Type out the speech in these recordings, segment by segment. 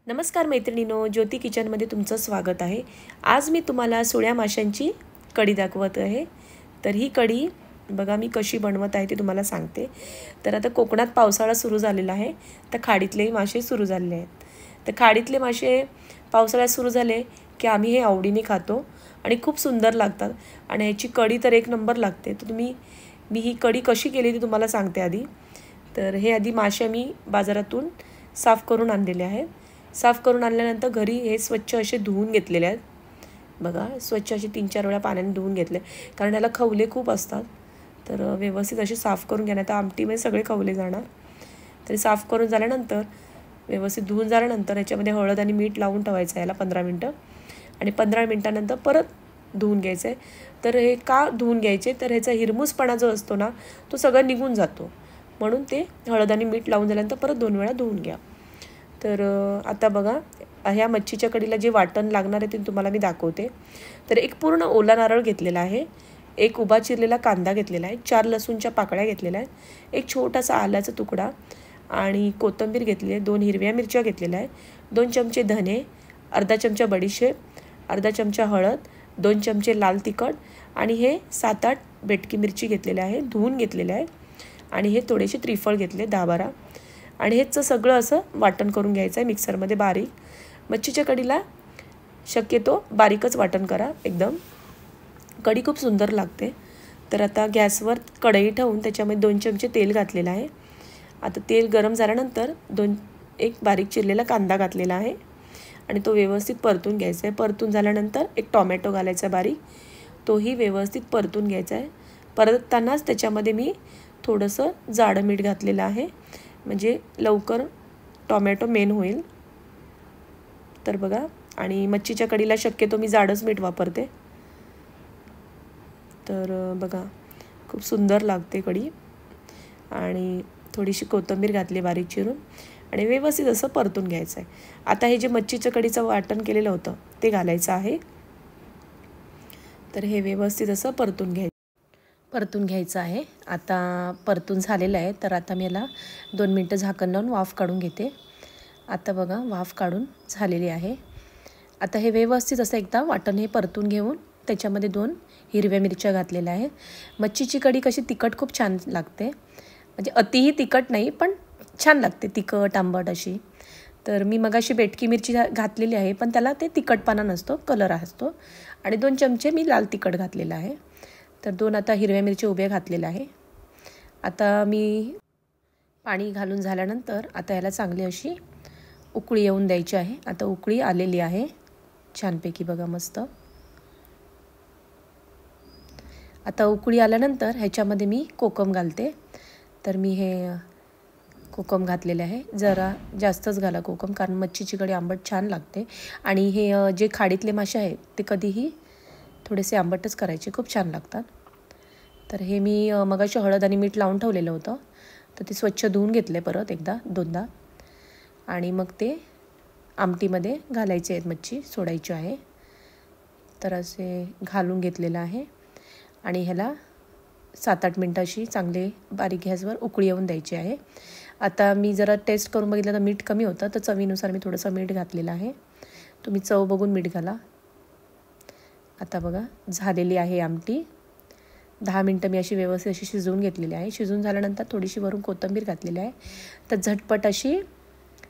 नमस्कार मैत्रिणींनो, ज्योती किचनमध्ये तुमचं स्वागत आहे। आज मी तुम्हाला सुळ्या माशांची कढी दाखवत आहे। तर ही कढी बघा मी कशी बनवत आहे ते तुम्हाला सांगते। तर आता कोकणात पावसाळा सुरू झालेला आहे, तर खाडीतले मासे सुरू झालेले आहेत। तर खाडीतले मासे पावसाळ्यात सुरू झाले की आम्ही हे आवडीने खातो आणि खूप सुंदर लागतात आणि याची कढी तर एक नंबर लागते। तर मी ही कढी कशी केली ती तुम्हाला सांगते आधी। तर हे आधी मासे मी बाजारातून साफ करून आणलेले आहेत। साफ करून आणल्यानंतर घरी हे स्वच्छ असे धुवून घेतलेले आहेत। बघा स्वच्छ असे 3-4 वेळा पाण्याने धुवून घेतले, कारण याला खवले खूप असतात। तर व्यवस्थित असे साफ करून घ्या, नाही तर आमटीमध्ये सगळे खवले जाणार। तर साफ करून झाल्यानंतर व्यवस्थित धुवून झाल्यानंतर याच्यामध्ये हळद आणि मीठ लावून ठेवायचं याला 15 मिनिटं आणि 15 मिनिटानंतर परत धुवून घ्यायचं आहे। तर हे का धुवून घ्यायचे, तर ह्याचा हिरमुसपणा जो असतो ना तो सगळा निघून जातो, म्हणून ते हळद आणि मीठ लावून झाल्यानंतर परत 2 वेळा धुवून घ्या। तर आता बघा ह्या मच्छीच्या कढीला जे वाटण लागणार आहे ते तुम्हाला मी दाखवते। तर एक पूर्ण ओला नारळ घेतलेला आहे, एक उभा चिरलेला कांदा घेतलेला आहे, 4 लसूणच्या पाकळ्या घेतलेल्या आहेत, एक छोटासा आल्याचा तुकडा आणि कोथिंबीर घेतली आहे, 2 हिरव्या मिरच्या घेतलेल्या आहे, 2 चमचे धने, अर्धा चमचा बडीशेप, अर्धा चमचा हळद, 2 चमचे लाल तिखट आणि हे 7-8 बेटकी मिरची घेतलेल्या आहे, धुवून घेतलेल्या आहे आणि हे थोडेसे त्रिफळ घेतले 10-12 आणि हेच सगळं असं वाटण करून घ्यायचं आहे मिक्सरमध्ये बारीक। मच्छीच्या कढीला शक्यतो बारीकच वाटण करा एकदम, कढी खूप सुंदर लागते। तर आता गॅसवर कढई ठेवून त्याच्यामध्ये 2 चमचे तेल घातलेलं आहे। आता तेल गरम झाल्यानंतर एक बारीक चिरलेला कांदा घातलेला आहे आणि तो व्यवस्थित परतून घ्यायचा आहे। परतून झाल्यानंतर एक टोमॅटो घालायचा बारीक, तोही व्यवस्थित परतून घ्यायचा आहे। परततानाच त्याच्यामध्ये मी थोडंसं जाडं मीठ घातलेलं आहे, म्हणजे लवकर टोमॅटो मेन होईल। तर बघा, आणि मच्छीच्या कढीला शक्यतो मी जाडच मीठ वापरते। तर बघा खूप सुंदर लागते कढी आणि थोडीशी कोथिंबीर घातली बारीक चिरून आणि व्यवस्थित असं परतून घ्यायचं आहे। आता हे जे मच्छीच्या कढीचं वाटण केलेलं होतं ते घालायचं आहे। तर हे व्यवस्थित असं परतून घ्यायचं आहे। आता परतून झालेलं आहे, तर आता मी याला 2 मिनटं झाकण लावून वाफ काढून घेते। आता बघा वाफ काढून झालेली आहे। आता हे व्यवस्थित असं एकदा वाटण हे परतून घेऊन त्याच्यामध्ये 2 हिरव्या मिरच्या घातलेल्या आहे। मच्छीची कढी कशी तिखट खूप छान लागते, म्हणजे अतिही तिखट नाही पण छान लागते, तिखट आंबट अशी। तर मी मगाशी बेटकी मिरची घातलेली आहे, पण त्याला ते तिखटपणा नसतो, कलर असतो। आणि 2 चमचे मी लाल तिखट घातलेलं आहे। तर 2 आता हिरव्या मिरच्या उभ्या घातलेल्या आहे। आता मी पाणी घालून झाल्यानंतर आता याला चांगली अशी उकळी येऊन द्यायची आहे। आता उकळी आलेली आहे छानपैकी, बघा मस्त। आता उकळी आल्यानंतर ह्याच्यामध्ये मी कोकम घालते। तर मी हे कोकम घातलेले आहे, जरा जास्तच घाला कोकम, कारण मच्छीची कढी आंबट छान लागते आणि हे जे खाडीतले मासे आहेत ते कधीही थोडेसे आंबटच करायचे, खूप छान लागतात। तर हे मी मगाशी हळद आणि मीठ लावून ठेवलेलं होतं, तर ते स्वच्छ धुवून घेतले परत एकदा 2दा आणि मग ते आमटीमध्ये घालायचे आहेत, मच्छी सोडायची आहे। तर असे घालून घेतलेलं आहे आणि ह्याला 7-8 मिनटं अशी चांगले बारीक गॅसवर उकळी येऊन द्यायची आहे। आता मी जरा टेस्ट करून बघितलं तर मीठ कमी होतं, तर चवीनुसार मी थोडंसं मीठ घातलेलं आहे, तुम्ही चव बघून मीठ घाला। आता बघा झालेली आहे आमटी, 10 मिनटं मी अशी व्यवस्थित अशी शिजवून घेतलेली आहे। शिजून झाल्यानंतर थोडीशी वरून कोथिंबीर घातलेली आहे, तर झटपट अशी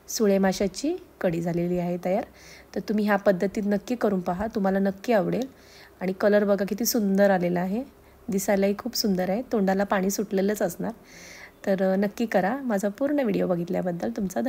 सुळे माशाची कढी झालेली आहे तयार। तर तुम्ही ह्या पद्धतीत नक्की करून पहा, तुम्हाला नक्की आवडेल। आणि कलर बघा किती सुंदर आलेला आहे, दिसायलाही खूप सुंदर आहे, तोंडाला पाणी सुटलेलंच असणार। तर नक्की करा। माझा पूर्ण व्हिडिओ बघितल्याबद्दल तुमचा